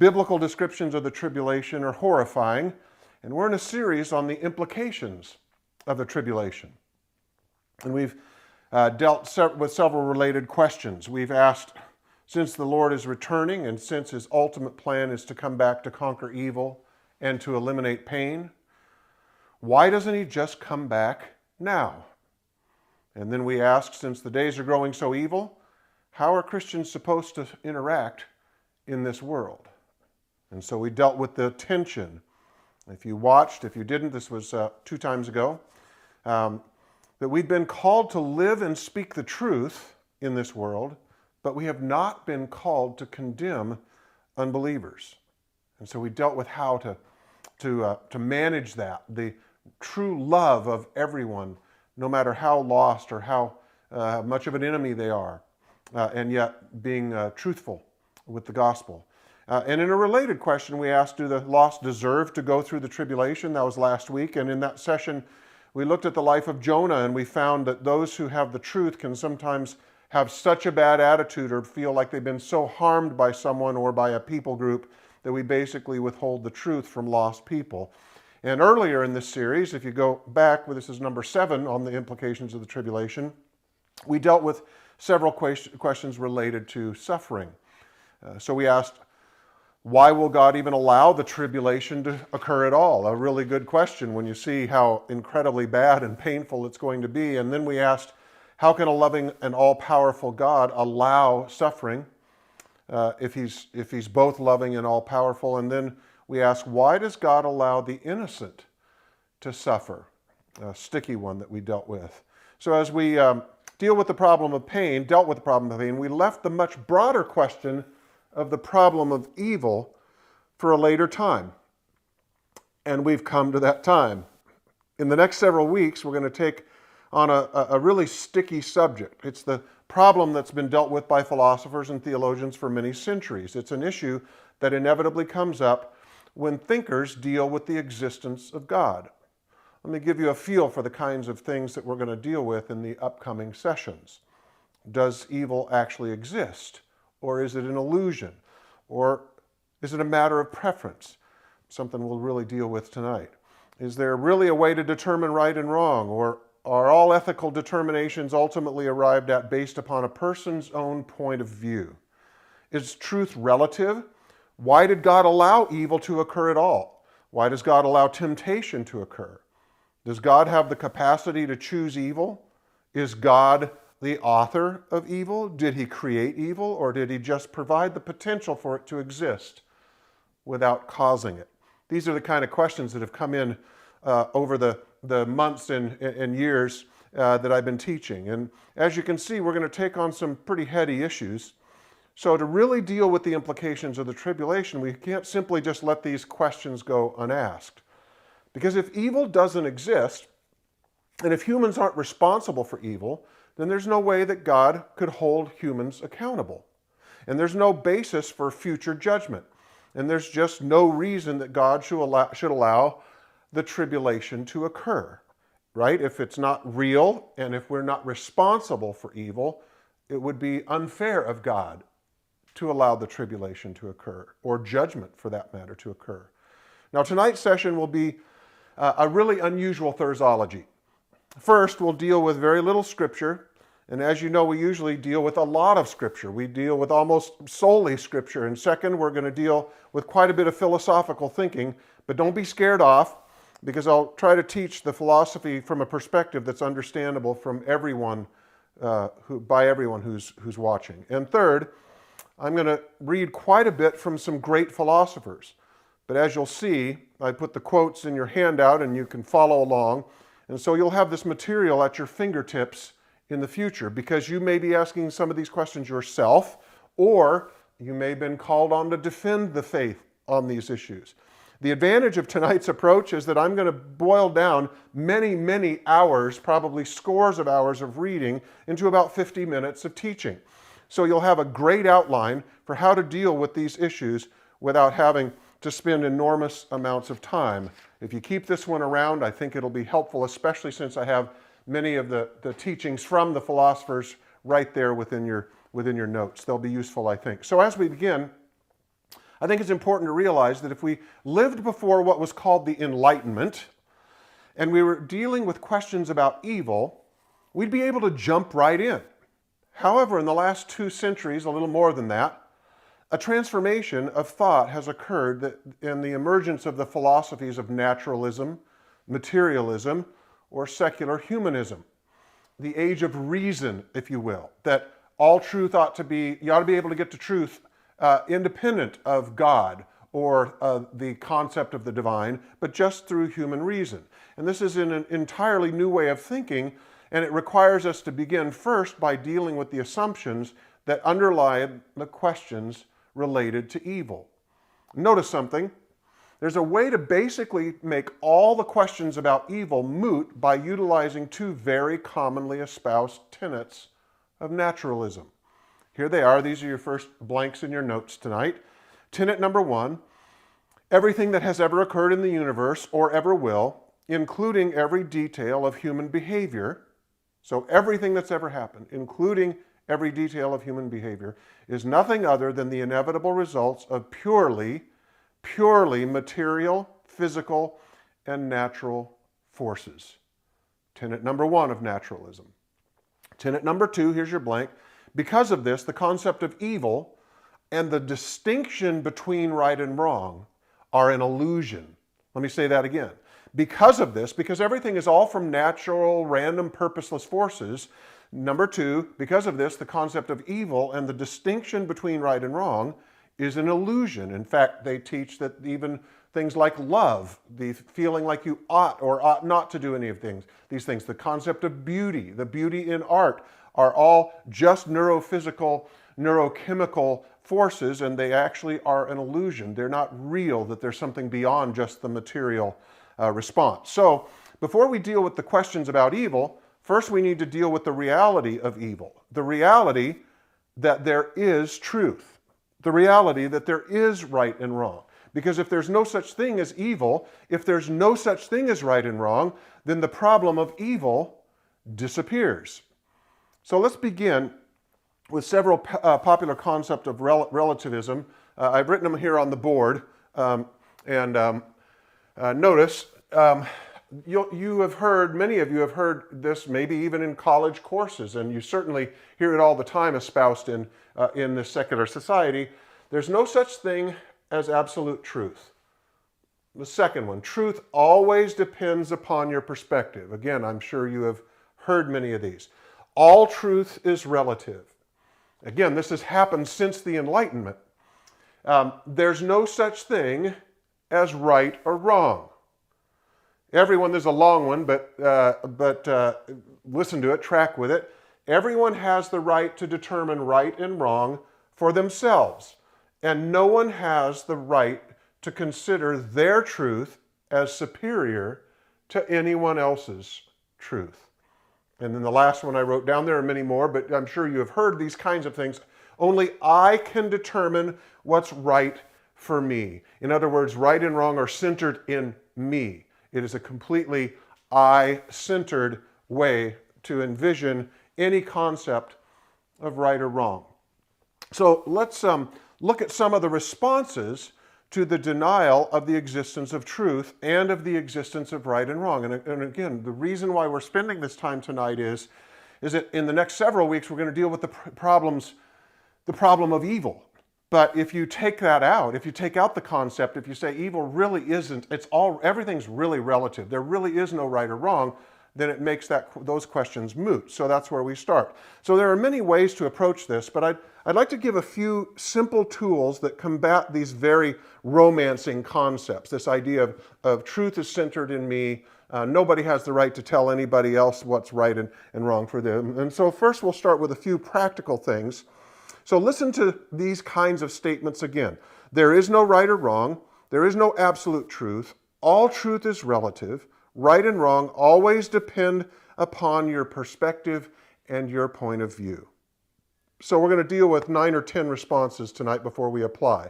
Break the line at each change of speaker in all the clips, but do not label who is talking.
biblical descriptions of the tribulation are horrifying, and we're in a series on the implications of the tribulation. And we've dealt with several related questions. We've asked, since the Lord is returning and since his ultimate plan is to come back to conquer evil and to eliminate pain, why doesn't he just come back now? And then we ask, since the days are growing so evil, how are Christians supposed to interact in this world? And so we dealt with the tension. If you watched, if you didn't, this was 2 times ago, that we've been called to live and speak the truth in this world, but we have not been called to condemn unbelievers. And so we dealt with how to manage that, the true love of everyone, no matter how lost or how much of an enemy they are, and yet being truthful with the gospel. And in a related question, we asked, do the lost deserve to go through the tribulation? That was last week. And in that session, we looked at the life of Jonah, and we found that those who have the truth can sometimes have such a bad attitude or feel like they've been so harmed by someone or by a people group that we basically withhold the truth from lost people. And earlier in this series, if you go back, this is number 7 on the implications of the tribulation, we dealt with several questions related to suffering. So we asked, why will God even allow the tribulation to occur at all? A really good question when you see how incredibly bad and painful it's going to be. And then we asked, how can a loving and all-powerful God allow suffering if he's both loving and all-powerful? And then we asked, why does God allow the innocent to suffer? A sticky one that we dealt with. So as we dealt with the problem of pain, we left the much broader question of the problem of evil for a later time. And we've come to that time. In the next several weeks, we're going to take on a really sticky subject. It's the problem that's been dealt with by philosophers and theologians for many centuries. It's an issue that inevitably comes up when thinkers deal with the existence of God. Let me give you a feel for the kinds of things that we're going to deal with in the upcoming sessions. Does evil actually exist? Or is it an illusion? Or is it a matter of preference? Something we'll really deal with tonight. Is there really a way to determine right and wrong? Or are all ethical determinations ultimately arrived at based upon a person's own point of view? Is truth relative? Why did God allow evil to occur at all? Why does God allow temptation to occur? Does God have the capacity to choose evil? Is God the author of evil? Did he create evil, or did he just provide the potential for it to exist without causing it? These are the kind of questions that have come in over the months and years that I've been teaching. And as you can see, we're going to take on some pretty heady issues. So to really deal with the implications of the tribulation, we can't simply just let these questions go unasked. Because if evil doesn't exist, and if humans aren't responsible for evil, then there's no way that God could hold humans accountable. And there's no basis for future judgment. And there's just no reason that God should allow the tribulation to occur, right? If it's not real and if we're not responsible for evil, it would be unfair of God to allow the tribulation to occur, or judgment for that matter to occur. Now tonight's session will be a really unusual thersology. First, we'll deal with very little scripture, and as you know, we usually deal with a lot of scripture. We deal with almost solely scripture. And second, we're going to deal with quite a bit of philosophical thinking, but don't be scared off, because I'll try to teach the philosophy from a perspective that's understandable from everyone, by everyone who's watching. And third, I'm going to read quite a bit from some great philosophers. But as you'll see, I put the quotes in your handout and you can follow along. And so you'll have this material at your fingertips in the future, because you may be asking some of these questions yourself, or you may have been called on to defend the faith on these issues. The advantage of tonight's approach is that I'm going to boil down many, many hours, probably scores of hours of reading into about 50 minutes of teaching. So you'll have a great outline for how to deal with these issues without having to spend enormous amounts of time. If you keep this one around, I think it'll be helpful, especially since I have many of the teachings from the philosophers right there within your notes. They'll be useful, I think. So as we begin, I think it's important to realize that if we lived before what was called the Enlightenment, and we were dealing with questions about evil, we'd be able to jump right in. However, in the last 2 centuries, a little more than that, a transformation of thought has occurred in the emergence of the philosophies of naturalism, materialism, or secular humanism. The age of reason, if you will, that all truth you ought to be able to get to truth independent of God or the concept of the divine, but just through human reason. And this is an entirely new way of thinking, and it requires us to begin first by dealing with the assumptions that underlie the questions related to evil. Notice something. There's a way to basically make all the questions about evil moot by utilizing 2 very commonly espoused tenets of naturalism. Here they are. These are your first blanks in your notes tonight. Tenet number 1, everything that has ever occurred in the universe or ever will, including every detail of human behavior, so everything that's ever happened, including every detail of human behavior, is nothing other than the inevitable results of purely material, physical, and natural forces. Tenet number 1 of naturalism. Tenet number 2, here's your blank. Because of this, the concept of evil and the distinction between right and wrong are an illusion. Let me say that again. Because of this, because everything is all from natural, random, purposeless forces, number 2, because of this, the concept of evil and the distinction between right and wrong is an illusion. In fact, they teach that even things like love, the feeling like you ought or ought not to do any of these things, the concept of beauty, the beauty in art, are all just neurophysical, neurochemical forces, and they actually are an illusion. They're not real, that there's something beyond just the material response. So, before we deal with the questions about evil, first we need to deal with the reality of evil. The reality that there is truth. The reality that there is right and wrong. Because if there's no such thing as evil, if there's no such thing as right and wrong, then the problem of evil disappears. So let's begin with several popular concepts of relativism. I've written them here on the board. Notice, you have heard, many of you have heard this maybe even in college courses, and you certainly hear it all the time espoused in this secular society. There's no such thing as absolute truth. The second one, truth always depends upon your perspective. Again, I'm sure you have heard many of these. All truth is relative. Again, this has happened since the Enlightenment. There's no such thing as right or wrong. Everyone, there's a long one, but listen to it, track with it. Everyone has the right to determine right and wrong for themselves, and no one has the right to consider their truth as superior to anyone else's truth. And then the last one I wrote down, there are many more, but I'm sure you have heard these kinds of things. Only I can determine what's right for me. In other words, right and wrong are centered in me. It is a completely I-centered way to envision any concept of right or wrong. So let's look at some of the responses to the denial of the existence of truth and of the existence of right and wrong. And again, the reason why we're spending this time tonight is that in the next several weeks we're going to deal with the problem of evil. But if you take that out, if you take out the concept, if you say evil really isn't, everything's really relative, there really is no right or wrong, then it makes those questions moot. So that's where we start. So there are many ways to approach this, but I'd like to give a few simple tools that combat these very romancing concepts. This idea of truth is centered in me, nobody has the right to tell anybody else what's right and wrong for them. And so first we'll start with a few practical things. So listen to these kinds of statements again. There is no right or wrong. There is no absolute truth. All truth is relative. Right and wrong always depend upon your perspective and your point of view. So we're going to deal with 9 or 10 responses tonight before we apply.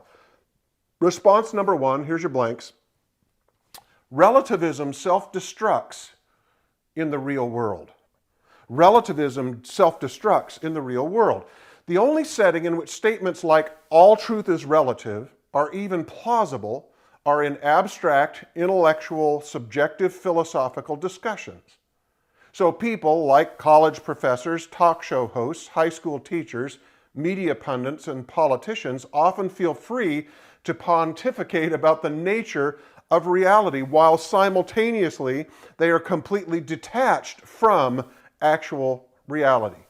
Response number 1, here's your blanks. Relativism self-destructs in the real world. Relativism self-destructs in the real world. The only setting in which statements like all truth is relative or even plausible are in abstract, intellectual, subjective, philosophical discussions. So people like college professors, talk show hosts, high school teachers, media pundits, and politicians often feel free to pontificate about the nature of reality while simultaneously they are completely detached from actual reality.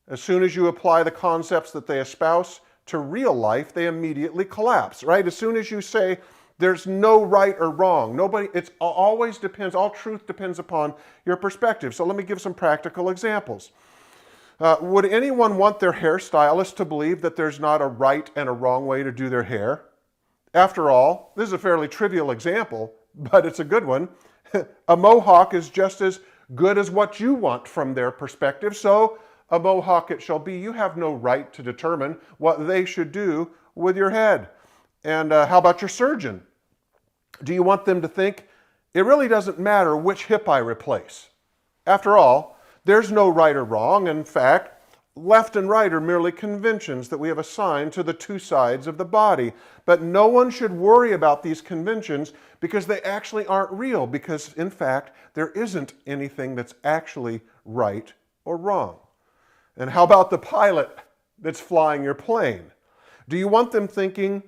As soon as you apply the concepts that they espouse to real life, they immediately collapse, right? As soon as you say there's no right or wrong, it always depends, all truth depends upon your perspective. So let me give some practical examples. Would anyone want their hairstylist to believe that there's not a right and a wrong way to do their hair? After all, this is a fairly trivial example, but it's a good one. A mohawk is just as good as what you want from their perspective, so a mohawk it shall be. You have no right to determine what they should do with your head. And how about your surgeon? Do you want them to think, it really doesn't matter which hip I replace? After all, there's no right or wrong. In fact, left and right are merely conventions that we have assigned to the two sides of the body. But no one should worry about these conventions because they actually aren't real, because in fact, there isn't anything that's actually right or wrong. And how about the pilot that's flying your plane? Do you want them thinking,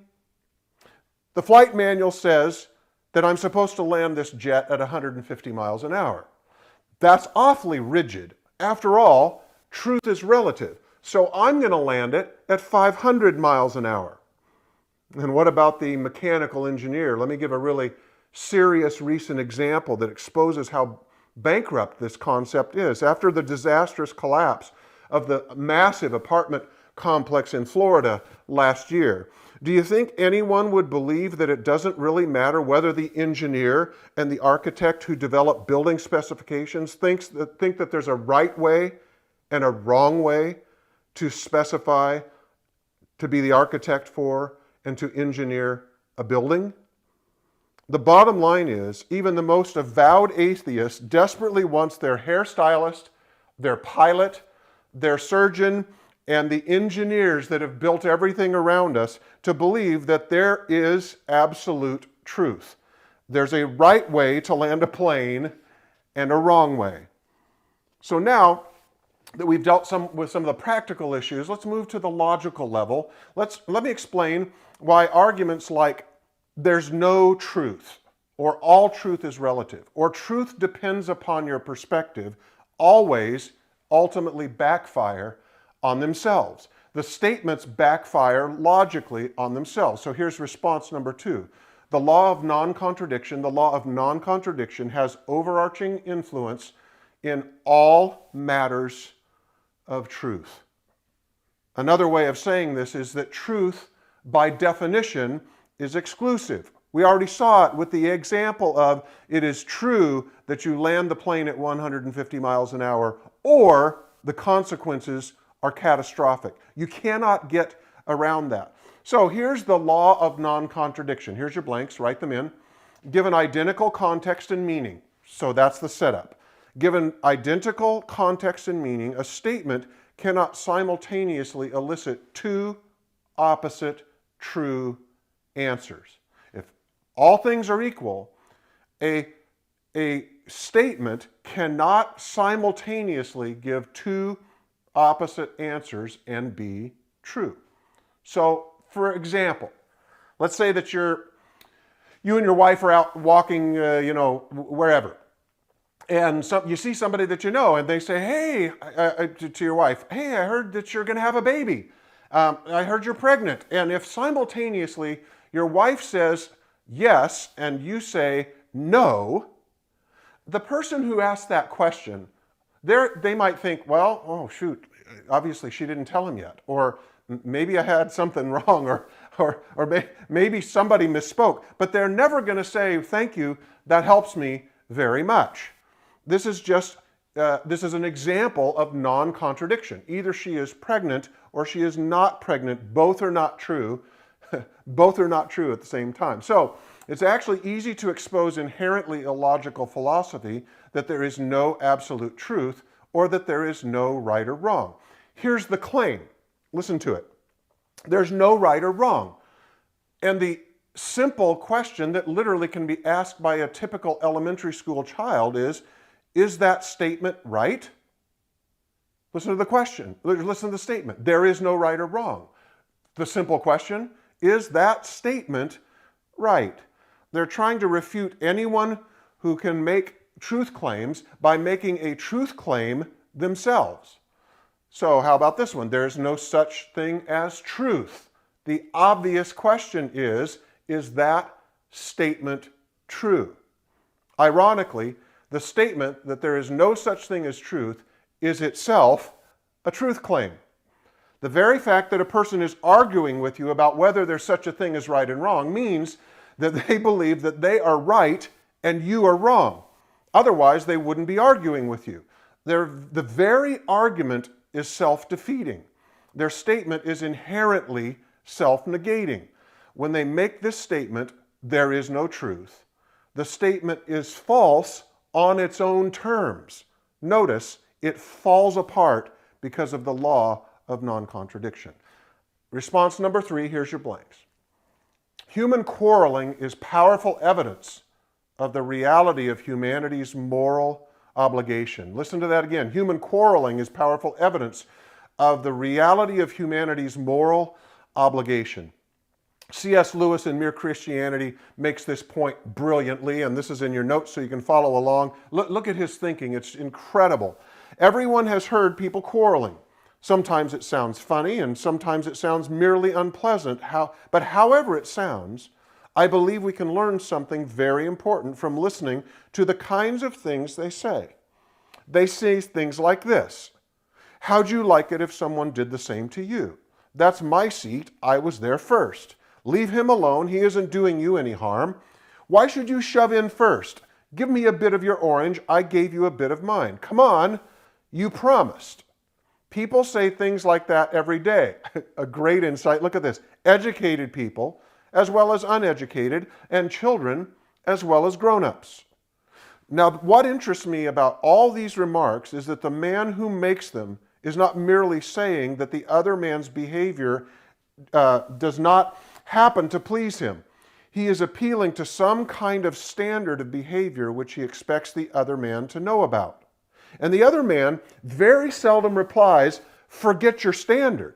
the flight manual says that I'm supposed to land this jet at 150 miles an hour? That's awfully rigid. After all, truth is relative. So I'm going to land it at 500 miles an hour. And what about the mechanical engineer? Let me give a really serious recent example that exposes how bankrupt this concept is. After the disastrous collapse of the massive apartment complex in Florida last year, do you think anyone would believe that it doesn't really matter whether the engineer and the architect who develop building specifications think that there's a right way and a wrong way to specify, to be the architect for, and to engineer a building? The bottom line is, even the most avowed atheist desperately wants their hairstylist, their pilot, their surgeon, and the engineers that have built everything around us to believe that there is absolute truth. There's a right way to land a plane and a wrong way. So now that we've dealt with some of the practical issues, let's move to the logical level. Let me explain why arguments like there's no truth, or all truth is relative, or truth depends upon your perspective, always ultimately backfire on themselves. The statements backfire logically on themselves. So here's response number 2. The law of non-contradiction, has overarching influence in all matters of truth. Another way of saying this is that truth, by definition, is exclusive. We already saw it with the example of it is true that you land the plane at 150 miles an hour, or the consequences are catastrophic. You cannot get around that. So here's the law of non-contradiction. Here's your blanks, write them in. Given identical context and meaning, so that's the setup. Given identical context and meaning, a statement cannot simultaneously elicit two opposite true answers. If all things are equal, a statement cannot simultaneously give two opposite answers and be true. So, for example, let's say that you and your wife are out walking, wherever, and you see somebody that you know, and they say, hey, to your wife, hey, I heard that you're going to have a baby. I heard you're pregnant. And if simultaneously your wife says yes, and you say no, the person who asked that question, they might think, well, oh shoot, obviously she didn't tell him yet, or maybe I had something wrong, or maybe somebody misspoke. But they're never going to say, thank you, that helps me very much. This is an example of non-contradiction. Either she is pregnant or she is not pregnant. Both are not true. Both are not true at the same time. So it's actually easy to expose inherently illogical philosophy that there is no absolute truth or that there is no right or wrong. Here's the claim. Listen to it. There's no right or wrong. And the simple question that literally can be asked by a typical elementary school child is that statement right? Listen to the question. Listen to the statement. There is no right or wrong. The simple question, is that statement right? They're trying to refute anyone who can make truth claims by making a truth claim themselves. So how about this one? There's no such thing as truth. The obvious question is that statement true? Ironically, the statement that there is no such thing as truth is itself a truth claim. The very fact that a person is arguing with you about whether there's such a thing as right and wrong means that they believe that they are right and you are wrong. Otherwise, they wouldn't be arguing with you. The very argument is self-defeating. Their statement is inherently self-negating. When they make this statement, there is no truth, the statement is false on its own terms. Notice, it falls apart because of the law of non-contradiction. Response number 3, here's your blanks. Human quarreling is powerful evidence of the reality of humanity's moral obligation. Listen to that again. Human quarreling is powerful evidence of the reality of humanity's moral obligation. C.S. Lewis in Mere Christianity makes this point brilliantly, and this is in your notes so you can follow along. Look at his thinking. It's incredible. Everyone has heard people quarreling. Sometimes it sounds funny, and sometimes it sounds merely unpleasant. But however it sounds, I believe we can learn something very important from listening to the kinds of things they say. They say things like this: how'd you like it if someone did the same to you? That's my seat. I was there first. Leave him alone. He isn't doing you any harm. Why should you shove in first? Give me a bit of your orange. I gave you a bit of mine. Come on. You promised. People say things like that every day. A great insight. Look at this. Educated people, as well as uneducated, and children, as well as grown-ups. Now, what interests me about all these remarks is that the man who makes them is not merely saying that the other man's behavior does not happen to please him. He is appealing to some kind of standard of behavior which he expects the other man to know about. And the other man very seldom replies, "Forget your standard."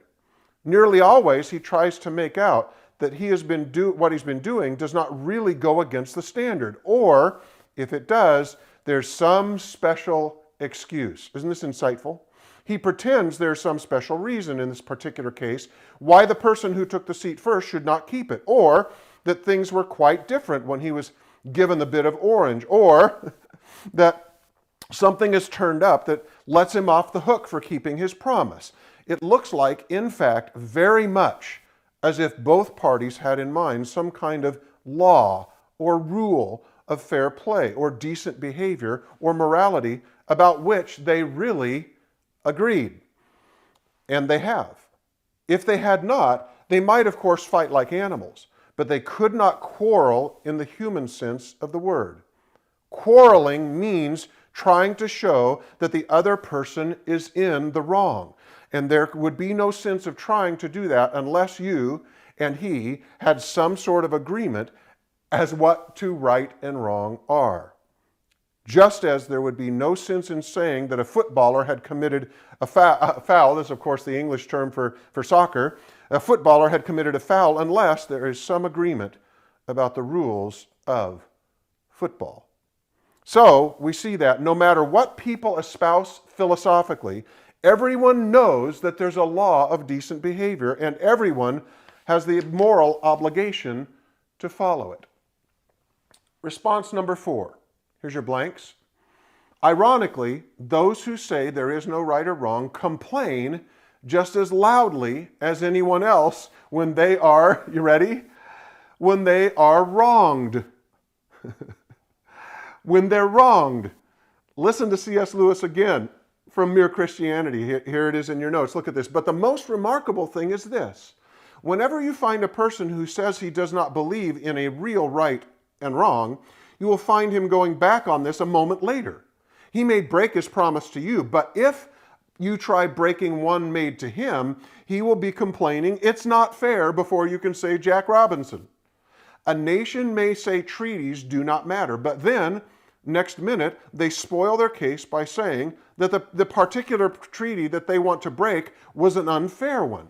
Nearly always he tries to make out that what he's been doing does not really go against the standard. Or, if it does, there's some special excuse. Isn't this insightful? He pretends there's some special reason in this particular case why the person who took the seat first should not keep it, or that things were quite different when he was given the bit of orange, or that something has turned up that lets him off the hook for keeping his promise. It looks like, in fact, very much as if both parties had in mind some kind of law or rule of fair play or decent behavior or morality about which they really agreed. And they have. If they had not, they might of course fight like animals, but they could not quarrel in the human sense of the word. Quarreling means trying to show that the other person is in the wrong. And there would be no sense of trying to do that unless you and he had some sort of agreement as what to right and wrong are. Just as there would be no sense in saying that a footballer had committed a foul, this is of course the English term for soccer, a footballer had committed a foul unless there is some agreement about the rules of football. So we see that no matter what people espouse philosophically, everyone knows that there's a law of decent behavior and everyone has the moral obligation to follow it. Response number 4. Here's your blanks. Ironically, those who say there is no right or wrong complain just as loudly as anyone else when they are, you ready? When they are wronged. When they're wronged. Listen to C.S. Lewis again from Mere Christianity. Here it is in your notes. Look at this. But the most remarkable thing is this. Whenever you find a person who says he does not believe in a real right and wrong, you will find him going back on this a moment later. He may break his promise to you, but if you try breaking one made to him, he will be complaining, "It's not fair," before you can say Jack Robinson. A nation may say treaties do not matter, but then, next minute, they spoil their case by saying that the particular treaty that they want to break was an unfair one.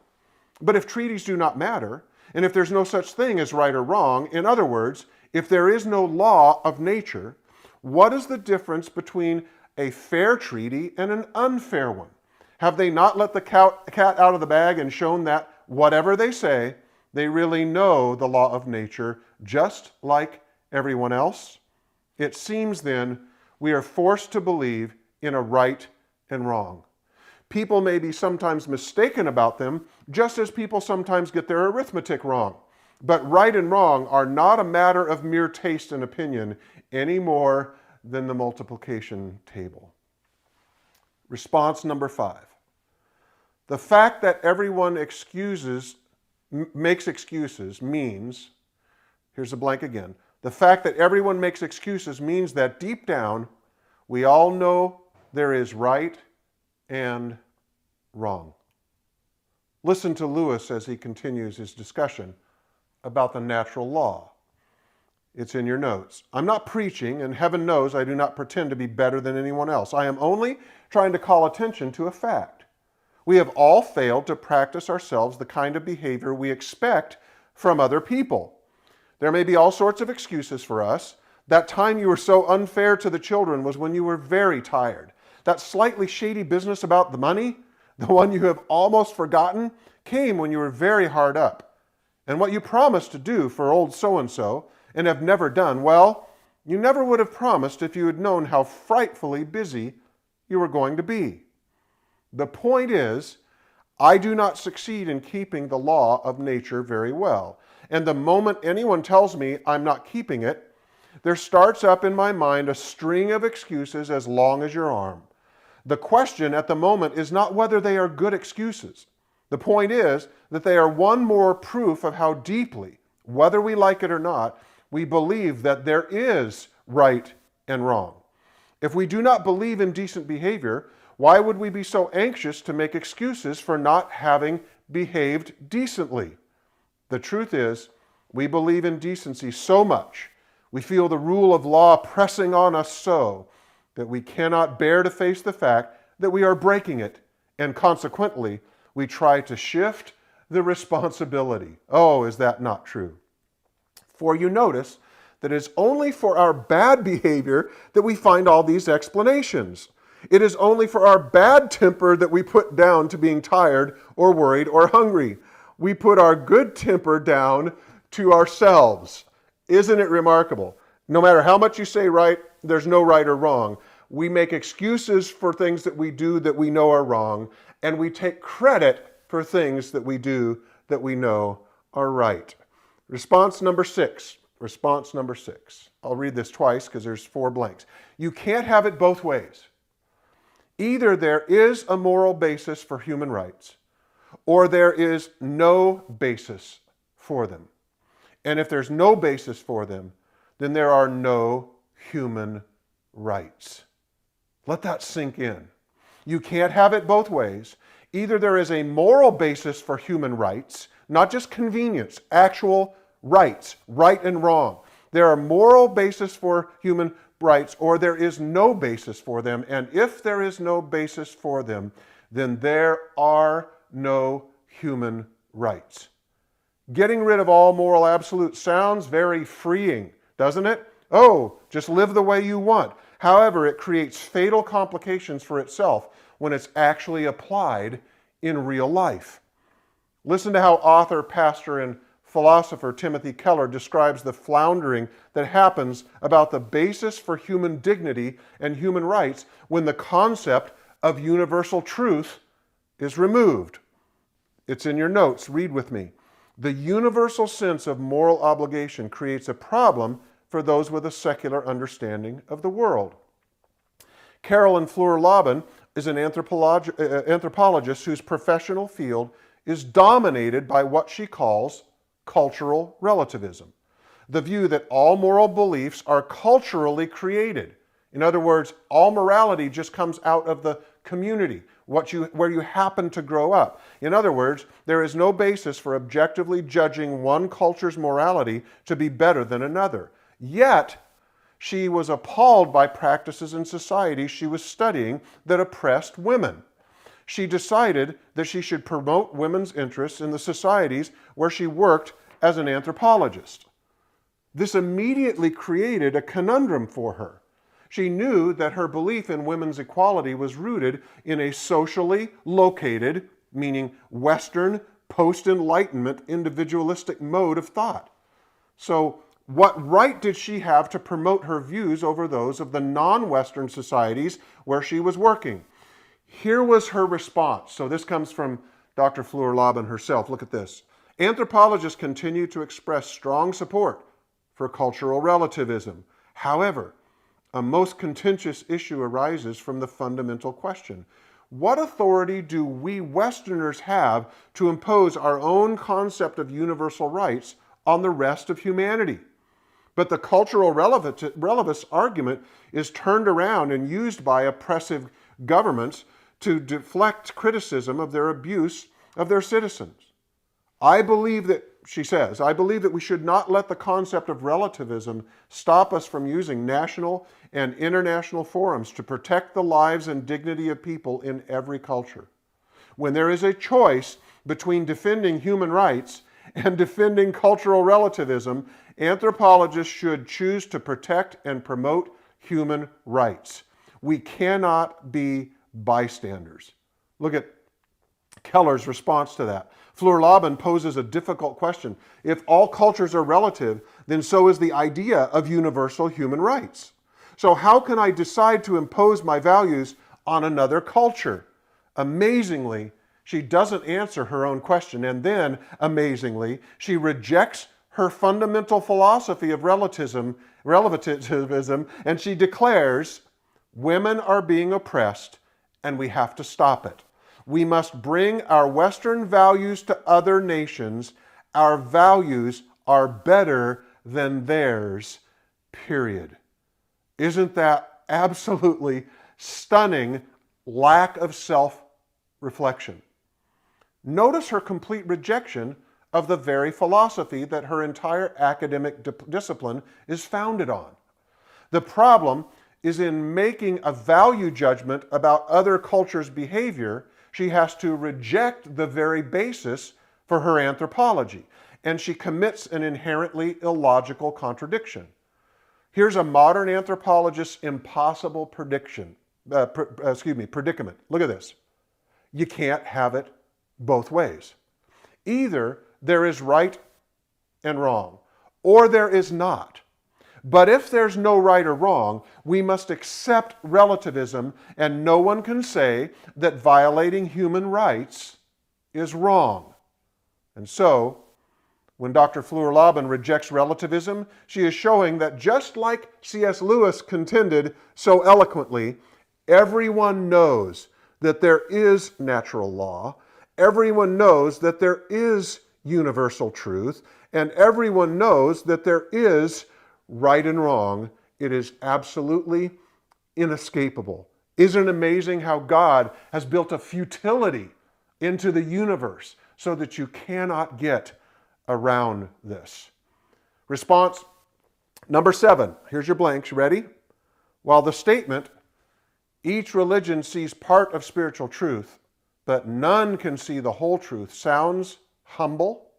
But if treaties do not matter, and if there's no such thing as right or wrong, in other words, if there is no law of nature, what is the difference between a fair treaty and an unfair one? Have they not let the cat out of the bag and shown that whatever they say, they really know the law of nature just like everyone else? It seems then we are forced to believe in a right and wrong. People may be sometimes mistaken about them, just as people sometimes get their arithmetic wrong. But right and wrong are not a matter of mere taste and opinion any more than the multiplication table. Response number 5. The fact that everyone makes excuses means, here's a blank again, the fact that everyone makes excuses means that deep down we all know there is right and wrong. Listen to Lewis as he continues his discussion about the natural law. It's in your notes. I'm not preaching, and heaven knows I do not pretend to be better than anyone else. I am only trying to call attention to a fact. We have all failed to practice ourselves the kind of behavior we expect from other people. There may be all sorts of excuses for us. That time you were so unfair to the children was when you were very tired. That slightly shady business about the money, the one you have almost forgotten, came when you were very hard up. And what you promised to do for old so-and-so and have never done, well, you never would have promised if you had known how frightfully busy you were going to be. The point is, I do not succeed in keeping the law of nature very well. And the moment anyone tells me I'm not keeping it, there starts up in my mind a string of excuses as long as your arm. The question at the moment is not whether they are good excuses. The point is that they are one more proof of how deeply, whether we like it or not, we believe that there is right and wrong. If we do not believe in decent behavior, why would we be so anxious to make excuses for not having behaved decently? The truth is, we believe in decency so much, we feel the rule of law pressing on us so, that we cannot bear to face the fact that we are breaking it, and consequently, we try to shift the responsibility. Oh, is that not true? For you notice that it is only for our bad behavior that we find all these explanations. It is only for our bad temper that we put down to being tired or worried or hungry. We put our good temper down to ourselves. Isn't it remarkable? No matter how much you say right, there's no right or wrong. We make excuses for things that we do that we know are wrong, and we take credit for things that we do that we know are right. Response number 6. Response number 6. I'll read this twice because there's 4 blanks. You can't have it both ways. Either there is a moral basis for human rights, or there is no basis for them. And if there's no basis for them, then there are no human rights. Let that sink in. You can't have it both ways. Either there is a moral basis for human rights, not just convenience, actual rights, right and wrong. There are moral basis for human rights, or there is no basis for them. And if there is no basis for them, then there are no human rights. Getting rid of all moral absolutes sounds very freeing, doesn't it? Oh, just live the way you want. However, it creates fatal complications for itself when it's actually applied in real life. Listen to how author, pastor, and philosopher Timothy Keller describes the floundering that happens about the basis for human dignity and human rights when the concept of universal truth is removed. It's in your notes. Read with me. The universal sense of moral obligation creates a problem for those with a secular understanding of the world. Carolyn Fleur-Laban is an anthropologist whose professional field is dominated by what she calls cultural relativism, the view that all moral beliefs are culturally created. In other words, all morality just comes out of the community. where you happen to grow up. In other words, there is no basis for objectively judging one culture's morality to be better than another. Yet, she was appalled by practices in society she was studying that oppressed women. She decided that she should promote women's interests in the societies where she worked as an anthropologist. This immediately created a conundrum for her. She knew that her belief in women's equality was rooted in a socially located, meaning Western, post-Enlightenment, individualistic mode of thought. So, what right did she have to promote her views over those of the non-Western societies where she was working? Here was her response. So this comes from Dr. Fleur-Laban herself. Look at this. Anthropologists continue to express strong support for cultural relativism. However, a most contentious issue arises from the fundamental question: what authority do we Westerners have to impose our own concept of universal rights on the rest of humanity? But the cultural relevance argument is turned around and used by oppressive governments to deflect criticism of their abuse of their citizens. She says, I believe that we should not let the concept of relativism stop us from using national and international forums to protect the lives and dignity of people in every culture. When there is a choice between defending human rights and defending cultural relativism, anthropologists should choose to protect and promote human rights. We cannot be bystanders. Look at Keller's response to that. Fleur-Laban poses a difficult question. If all cultures are relative, then so is the idea of universal human rights. So how can I decide to impose my values on another culture? Amazingly, she doesn't answer her own question, and then, amazingly, she rejects her fundamental philosophy of relativism, and she declares, women are being oppressed, and we have to stop it. We must bring our Western values to other nations. Our values are better than theirs, period. Isn't that absolutely stunning lack of self-reflection? Notice her complete rejection of the very philosophy that her entire academic discipline is founded on. The problem is in making a value judgment about other cultures' behavior, she has to reject the very basis for her anthropology, and she commits an inherently illogical contradiction. Here's a modern anthropologist's impossible predicament. Look at this. You can't have it both ways. Either there is right and wrong, or there is not. But if there's no right or wrong, we must accept relativism, and no one can say that violating human rights is wrong. And so, when Dr. Fleur-Laban rejects relativism, she is showing that just like C.S. Lewis contended so eloquently, everyone knows that there is natural law, everyone knows that there is universal truth, and everyone knows that there is right and wrong. It is absolutely inescapable. Isn't it amazing how God has built a futility into the universe so that you cannot get around this? Response number 7. Here's your blanks. You ready? While the statement, each religion sees part of spiritual truth, but none can see the whole truth, sounds humble,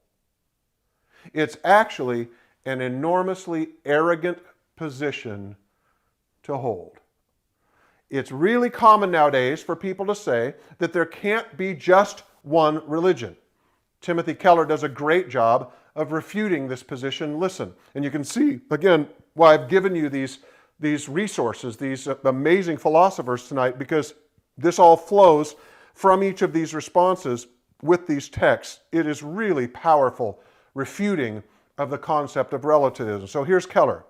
it's actually an enormously arrogant position to hold. It's really common nowadays for people to say that there can't be just one religion. Timothy Keller does a great job of refuting this position. Listen, and you can see, again, why I've given you these resources, these amazing philosophers tonight, because this all flows from each of these responses with these texts. It is really powerful refuting of the concept of relativism. So here's Keller.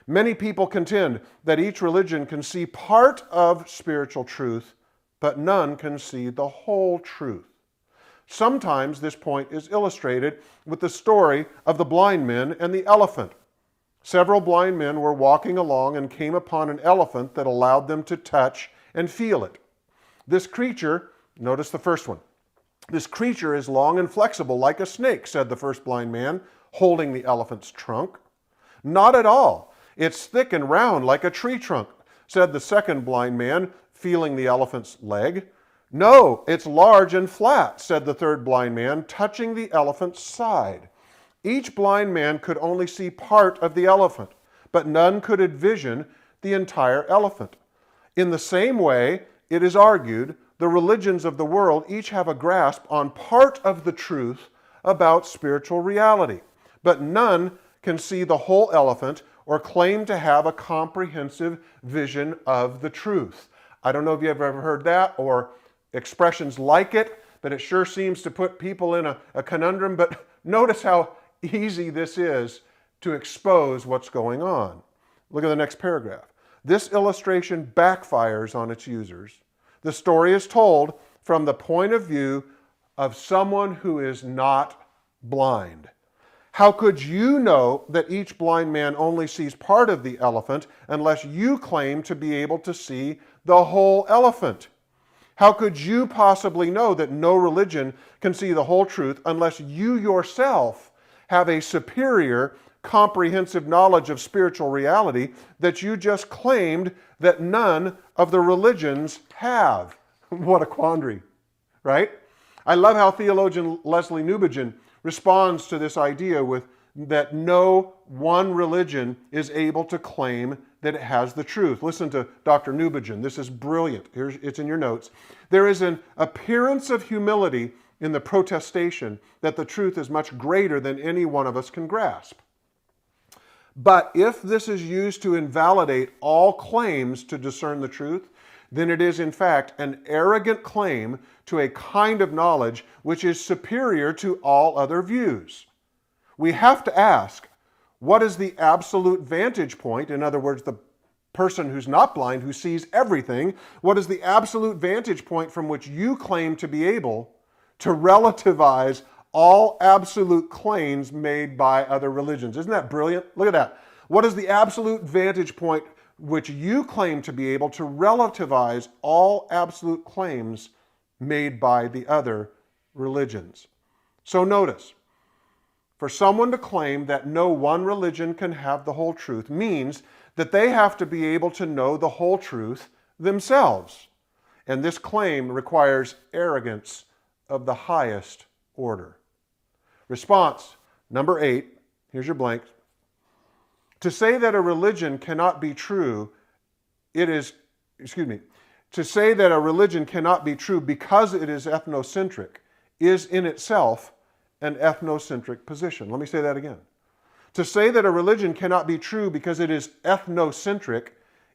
Many people contend that each religion can see part of spiritual truth, but none can see the whole truth. Sometimes this point is illustrated with the story of the blind men and the elephant. Several blind men were walking along and came upon an elephant that allowed them to touch and feel it. This creature Notice the first one. "This creature is long and flexible like a snake," said the first blind man, holding the elephant's trunk. "Not at all. It's thick and round like a tree trunk," said the second blind man, feeling the elephant's leg. "No, it's large and flat," said the third blind man, touching the elephant's side. Each blind man could only see part of the elephant, but none could envision the entire elephant. In the same way, it is argued, the religions of the world each have a grasp on part of the truth about spiritual reality, but none can see the whole elephant or claim to have a comprehensive vision of the truth. I don't know if you've ever heard that or expressions like it, but it sure seems to put people in a conundrum. But notice how easy this is to expose what's going on. Look at the next paragraph. "This illustration backfires on its users. The story is told from the point of view of someone who is not blind. How could you know that each blind man only sees part of the elephant unless you claim to be able to see the whole elephant? How could you possibly know that no religion can see the whole truth unless you yourself have a superior, comprehensive knowledge of spiritual reality that you just claimed that none of the religions have?" What a quandary, right? I love how theologian Leslie Newbigin responds to this idea with that no one religion is able to claim that it has the truth. Listen to Dr. Newbigin. This is brilliant. It's in your notes. "There is an appearance of humility in the protestation that the truth is much greater than any one of us can grasp. But if this is used to invalidate all claims to discern the truth, then it is in fact an arrogant claim to a kind of knowledge which is superior to all other views. We have to ask, what is the absolute vantage point? In other words, the person who's not blind, who sees everything, what is the absolute vantage point from which you claim to be able to relativize all absolute claims made by other religions? Isn't that brilliant? Look at that. What is the absolute vantage point which you claim to be able to relativize all absolute claims made by the other religions? So notice, for someone to claim that no one religion can have the whole truth means that they have to be able to know the whole truth themselves. And this claim requires arrogance of the highest order. Response, number 8, here's your blank. To say that a religion cannot be true, to say that a religion cannot be true because it is ethnocentric is in itself an ethnocentric position. Let me say that again. To say that a religion cannot be true because it is ethnocentric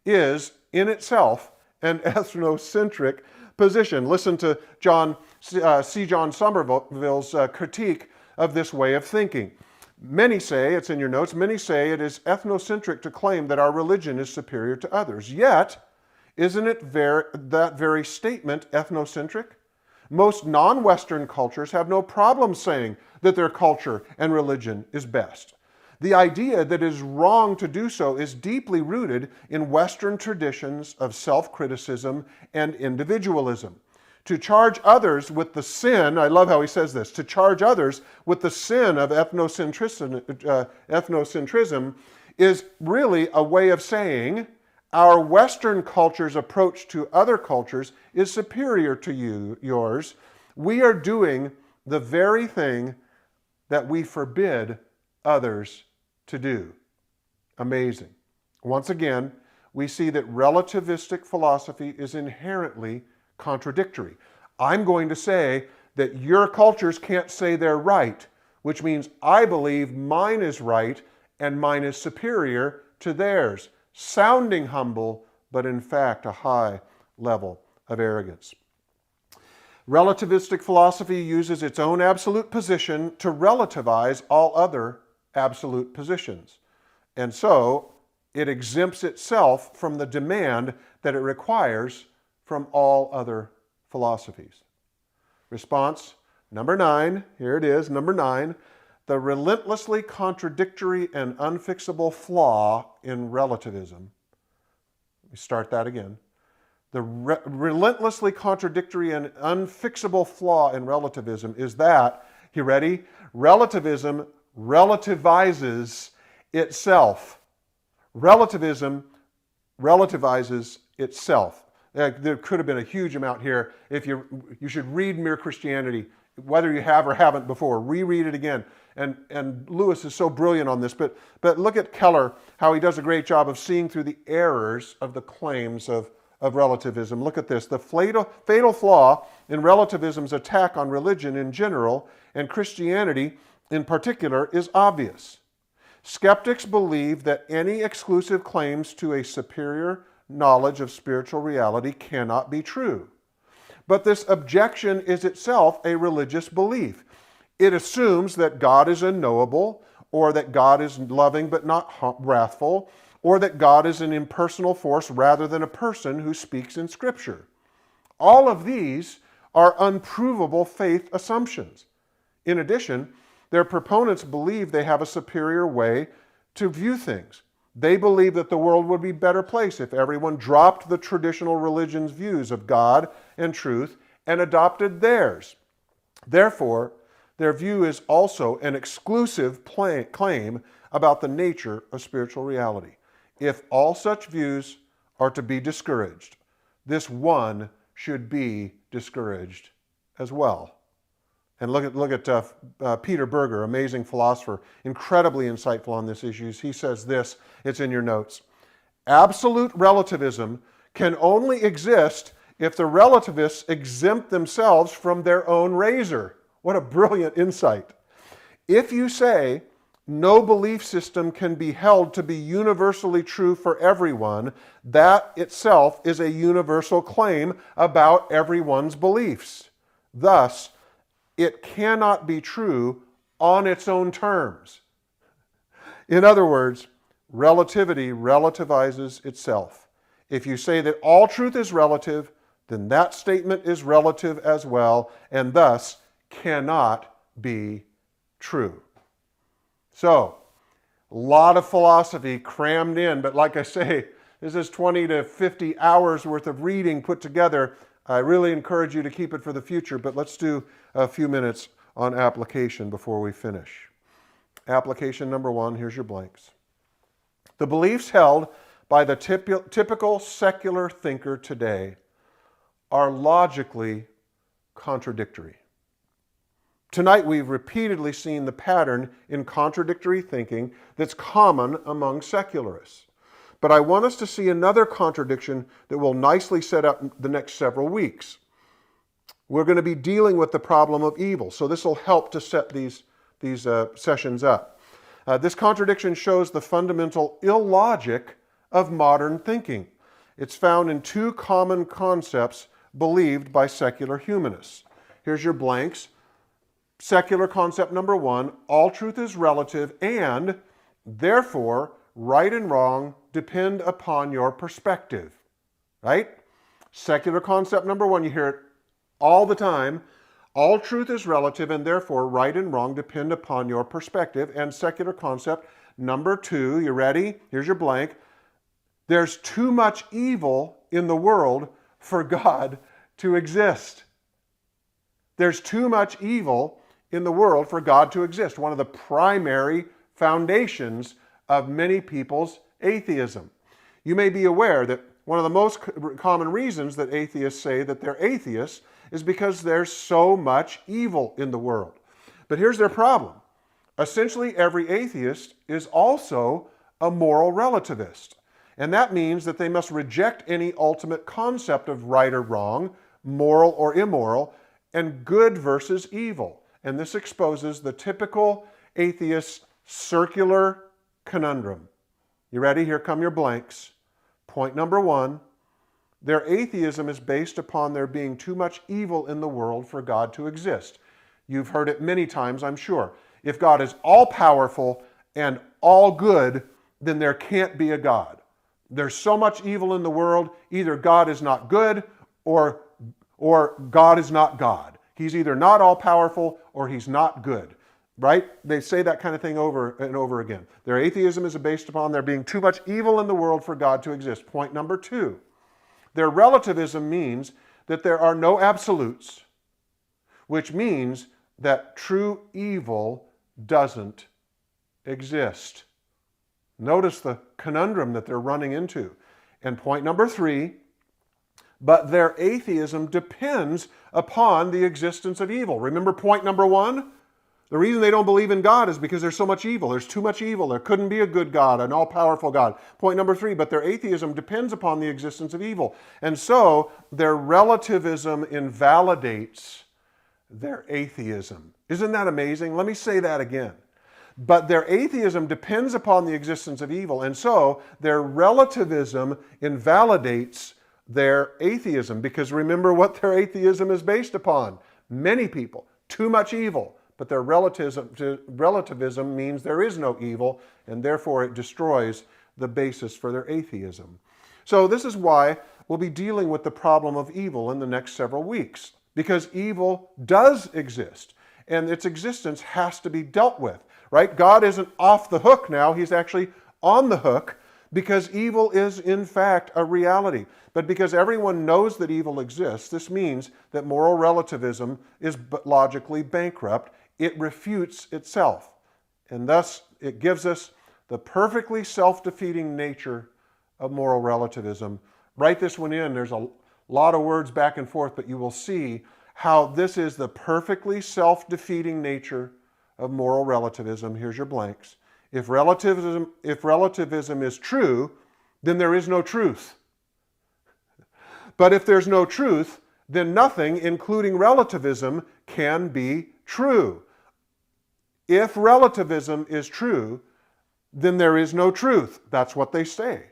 is in itself an ethnocentric position. Listen to John Somerville's critique of this way of thinking. Many say, it's in your notes, many say it is ethnocentric to claim that our religion is superior to others. Yet, isn't it that very statement ethnocentric? Most non-Western cultures have no problem saying that their culture and religion is best. The idea that it is wrong to do so is deeply rooted in Western traditions of self-criticism and individualism. To charge others with the sin, I love how he says this, to charge others with the sin of ethnocentrism is really a way of saying our Western culture's approach to other cultures is superior to yours. We are doing the very thing that we forbid others to do. Amazing. Once again, we see that relativistic philosophy is inherently contradictory. I'm going to say that your cultures can't say they're right, which means I believe mine is right and mine is superior to theirs, sounding humble, but in fact a high level of arrogance. Relativistic philosophy uses its own absolute position to relativize all other absolute positions. And so it exempts itself from the demand that it requires from all other philosophies. Response, number 9, here it is, number 9, the relentlessly contradictory and unfixable flaw in relativism. Let me start that again. The relentlessly contradictory and unfixable flaw in relativism is that, you ready? Relativism relativizes itself. Relativism relativizes itself. There could have been a huge amount here. If you should read Mere Christianity, whether you have or haven't before. Reread it again. And Lewis is so brilliant on this. But look at Keller, how he does a great job of seeing through the errors of the claims of relativism. Look at this. The fatal flaw in relativism's attack on religion in general and Christianity in particular is obvious. Skeptics believe that any exclusive claims to a superior knowledge of spiritual reality cannot be true. But this objection is itself a religious belief. It assumes that God is unknowable, or that God is loving but not wrathful, or that God is an impersonal force rather than a person who speaks in Scripture. All of these are unprovable faith assumptions. In addition, their proponents believe they have a superior way to view things. They believe that the world would be a better place if everyone dropped the traditional religion's views of God and truth and adopted theirs. Therefore, their view is also an exclusive claim about the nature of spiritual reality. If all such views are to be discouraged, this one should be discouraged as well. And look at Peter Berger, amazing philosopher, incredibly insightful on this issue. He says this, it's in your notes. Absolute relativism can only exist if the relativists exempt themselves from their own razor. What a brilliant insight. If you say no belief system can be held to be universally true for everyone, that itself is a universal claim about everyone's beliefs. Thus, it cannot be true on its own terms. In other words, relativity relativizes itself. If you say that all truth is relative, then that statement is relative as well, and thus cannot be true. So, a lot of philosophy crammed in, but like I say, this is 20 to 50 hours worth of reading put together. I really encourage you to keep it for the future, but let's do a few minutes on application before we finish. Application number 1, here's your blanks. The beliefs held by the typical secular thinker today are logically contradictory. Tonight we've repeatedly seen the pattern in contradictory thinking that's common among secularists. But I want us to see another contradiction that will nicely set up the next several weeks. We're going to be dealing with the problem of evil, so this will help to set these sessions up. This contradiction shows the fundamental illogic of modern thinking. It's found in 2 common concepts believed by secular humanists. Here's your blanks. Secular concept number 1, all truth is relative and, therefore, right and wrong depend upon your perspective. Right? Secular concept number 1, you hear it all the time. All truth is relative and therefore right and wrong depend upon your perspective. And secular concept number 2, you ready? Here's your blank. There's too much evil in the world for God to exist. There's too much evil in the world for God to exist. One of the primary foundations of many people's atheism. You may be aware that one of the most common reasons that atheists say that they're atheists is because there's so much evil in the world. But here's their problem. Essentially, every atheist is also a moral relativist. And that means that they must reject any ultimate concept of right or wrong, moral or immoral, and good versus evil. And this exposes the typical atheist circular conundrum. You ready? Here come your blanks. Point number 1, their atheism is based upon there being too much evil in the world for God to exist. You've heard it many times, I'm sure. If God is all-powerful and all good, then there can't be a God. There's so much evil in the world, either God is not good or God is not God. He's either not all-powerful or he's not good, right? They say that kind of thing over and over again. Their atheism is based upon there being too much evil in the world for God to exist. Point number 2, Their relativism means that there are no absolutes, which means that true evil doesn't exist. Notice the conundrum that they're running into. And point number 3, but their atheism depends upon the existence of evil. Remember point number 1? The reason they don't believe in God is because there's so much evil. There's too much evil. There couldn't be a good God, an all-powerful God. Point number 3, but their atheism depends upon the existence of evil. And so their relativism invalidates their atheism. Isn't that amazing? Let me say that again. But their atheism depends upon the existence of evil, and so their relativism invalidates their atheism. Because remember what their atheism is based upon. Many people, too much evil. But their relativism means there is no evil, and therefore it destroys the basis for their atheism. So this is why we'll be dealing with the problem of evil in the next several weeks. Because evil does exist, and its existence has to be dealt with, right? God isn't off the hook now, He's actually on the hook, because evil is in fact a reality. But because everyone knows that evil exists, this means that moral relativism is logically bankrupt. It refutes itself, and thus it gives us the perfectly self-defeating nature of moral relativism. Write this one in. There's a lot of words back and forth, but you will see how this is the perfectly self-defeating nature of moral relativism. Here's your blanks. If relativism is true, then there is no truth. But if there's no truth, then nothing, including relativism, can be true. If relativism is true, then there is no truth. That's what they say.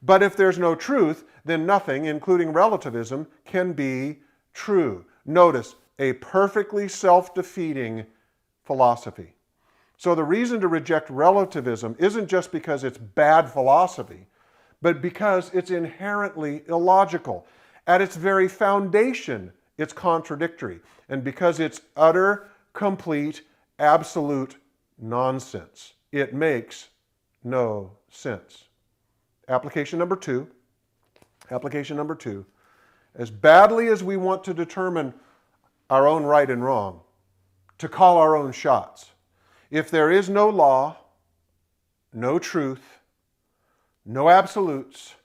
But if there's no truth, then nothing, including relativism, can be true. Notice, a perfectly self-defeating philosophy. So the reason to reject relativism isn't just because it's bad philosophy, but because it's inherently illogical. At its very foundation, it's contradictory. And because it's utter, complete, absolute nonsense. It makes no sense. Application number 2. Application number 2. As badly as we want to determine our own right and wrong, to call our own shots, if there is no law, no truth, no absolutes,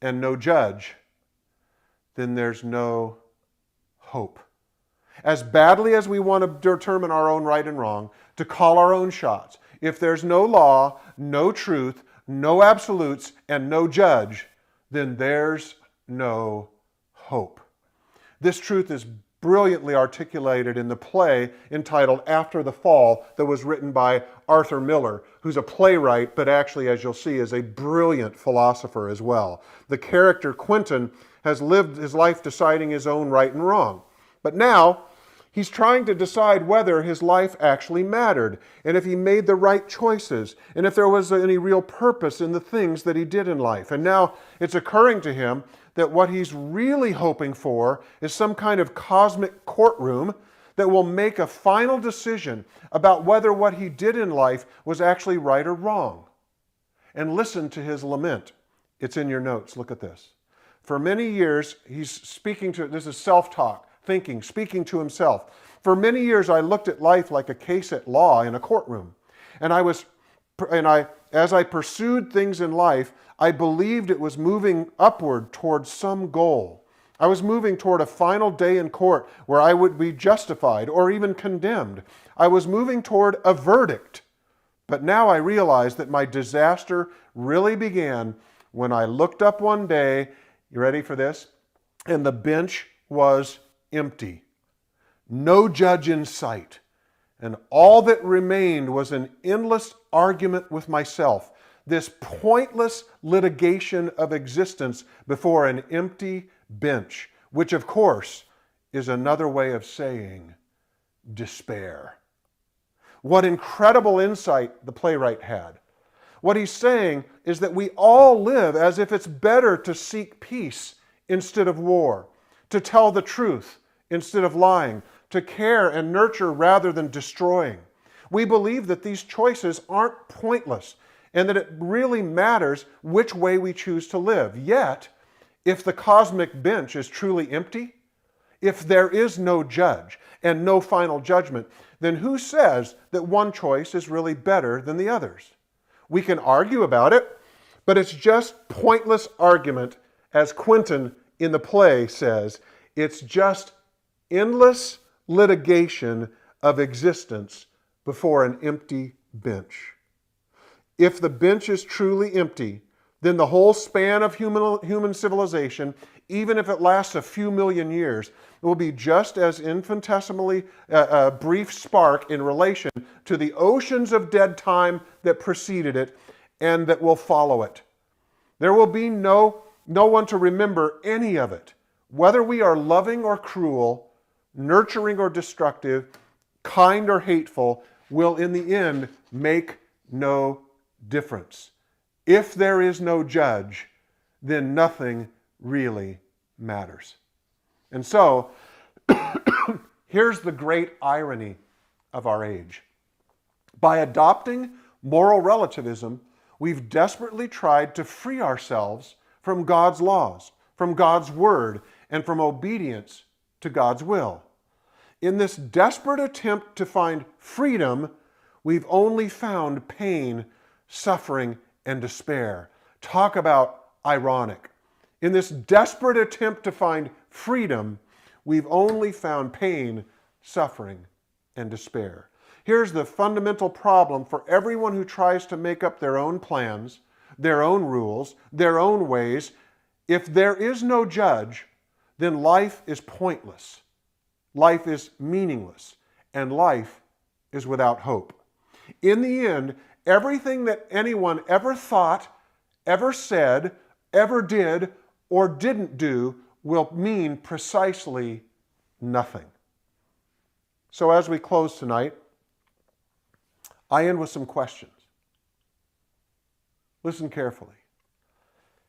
and no judge, then there's no hope. As badly as we want to determine our own right and wrong, to call our own shots, if there's no law, no truth, no absolutes, and no judge, then there's no hope. This truth is brilliantly articulated in the play entitled After the Fall that was written by Arthur Miller, who's a playwright, but actually, as you'll see, is a brilliant philosopher as well. The character Quentin has lived his life deciding his own right and wrong. But now, he's trying to decide whether his life actually mattered, and if he made the right choices, and if there was any real purpose in the things that he did in life. And now it's occurring to him that what he's really hoping for is some kind of cosmic courtroom that will make a final decision about whether what he did in life was actually right or wrong. And listen to his lament. It's in your notes. Look at this. For many years, he's speaking to, this is self-talk, thinking, speaking to himself. For many years, I looked at life like a case at law in a courtroom. As I pursued things in life, I believed it was moving upward towards some goal. I was moving toward a final day in court where I would be justified or even condemned. I was moving toward a verdict. But now I realize that my disaster really began when I looked up one day, you ready for this? And the bench was empty. No judge in sight. And all that remained was an endless argument with myself. This pointless litigation of existence before an empty bench, which of course is another way of saying despair. What incredible insight the playwright had. What he's saying is that we all live as if it's better to seek peace instead of war, to tell the truth instead of lying, to care and nurture rather than destroying. We believe that these choices aren't pointless and that it really matters which way we choose to live. Yet, If the cosmic bench is truly empty, if there is no judge and no final judgment, then who says that one choice is really better than the others? We can argue about it, but it's just pointless argument. As Quentin in the play says, it's just endless litigation of existence before an empty bench. If the bench is truly empty, then the whole span of human civilization, even if it lasts a few million years, will be just as infinitesimally a brief spark in relation to the oceans of dead time that preceded it and that will follow it. There will be no one to remember any of it, whether we are loving or cruel, nurturing or destructive, kind or hateful, will in the end make no difference. If there is no judge, then nothing really matters. And so, here's the great irony of our age. By adopting moral relativism, we've desperately tried to free ourselves from God's laws, from God's word, and from obedience to God's will. In this desperate attempt to find freedom, we've only found pain, suffering, and despair. Talk about ironic. In this desperate attempt to find freedom, we've only found pain, suffering, and despair. Here's the fundamental problem for everyone who tries to make up their own plans, their own rules, their own ways. If there is no judge, then life is pointless. Life is meaningless, and life is without hope. In the end, everything that anyone ever thought, ever said, ever did, or didn't do will mean precisely nothing. So as we close tonight, I end with some questions. Listen carefully.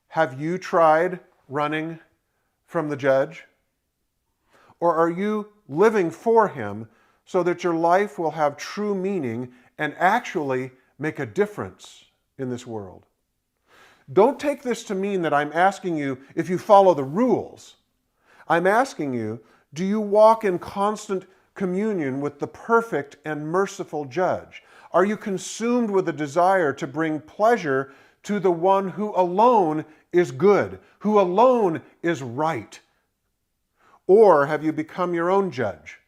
Have you tried running from the judge? Or are you living for him so that your life will have true meaning and actually make a difference in this world? Don't take this to mean that I'm asking you if you follow the rules. I'm asking you, do you walk in constant communion with the perfect and merciful judge? Are you consumed with a desire to bring pleasure to the one who alone is good, who alone is right? Or have you become your own judge,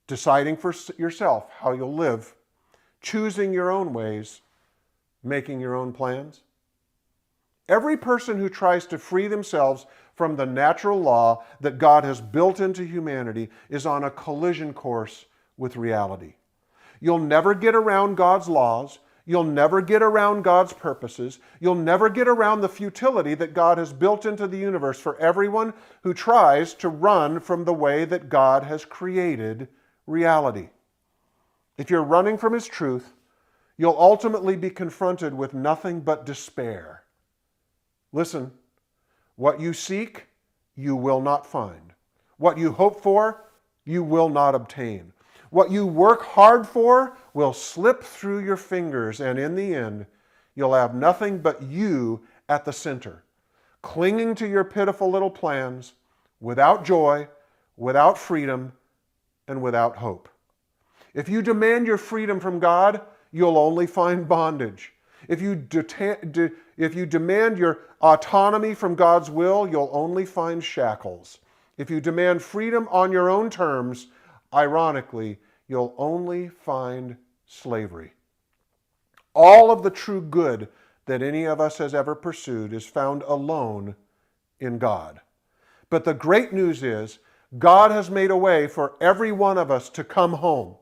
deciding for yourself how you'll live, choosing your own ways, making your own plans? Every person who tries to free themselves from the natural law that God has built into humanity is on a collision course with reality. You'll never get around God's laws. You'll never get around God's purposes. You'll never get around the futility that God has built into the universe for everyone who tries to run from the way that God has created reality. If you're running from His truth, you'll ultimately be confronted with nothing but despair. Listen, what you seek, you will not find. What you hope for, you will not obtain. What you work hard for will slip through your fingers, and in the end, you'll have nothing but you at the center, clinging to your pitiful little plans, without joy, without freedom, and without hope. If you demand your freedom from God, you'll only find bondage. If you demand your autonomy from God's will, you'll only find shackles. If you demand freedom on your own terms, ironically, you'll only find slavery. All of the true good that any of us has ever pursued is found alone in God. But the great news is, God has made a way for every one of us to come home,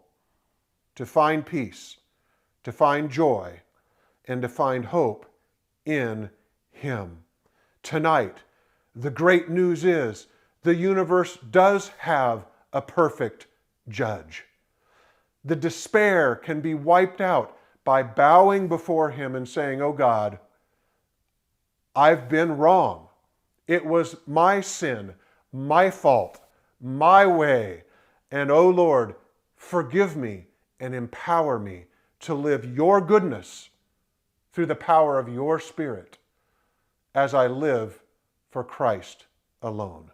to find peace, to find joy, and to find hope in Him. Tonight, the great news is the universe does have a perfect judge. The despair can be wiped out by bowing before Him and saying, "Oh God, I've been wrong. It was my sin, my fault, my way. And oh Lord, forgive me and empower me to live your goodness through the power of your Spirit as I live for Christ alone.